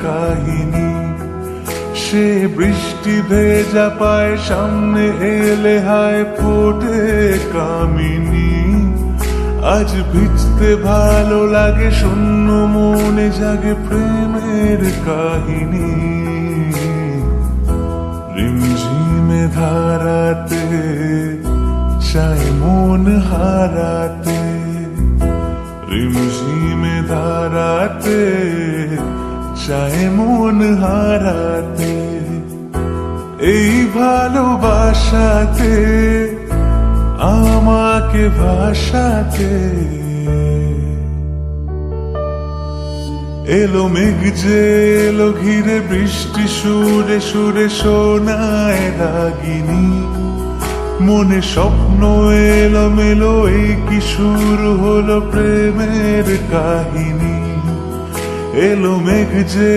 কাহিনী। সে বৃষ্টি ভেজা পায় সামনে এলে হায় ফোটে কামিনী। আজ ভিজতে ভালো লাগে শূন্য মনে জাগে প্রেমের কাহিনী। রিমঝিমে ধারাতে চায় মন হারাতে, রিমঝিমে ধারাতে চায় মন হারাতে। এই ভালোবাসাতে আমাকে ভাসাতে। এলো মেঘ যে এলো ঘিরে বৃষ্টি সুরে সুরে শোনায় রাগিনী। মনে স্বপ্ন এলো মেলো এই কি শুরু হলো প্রেমের কাহিনী। এলো মেঘ যে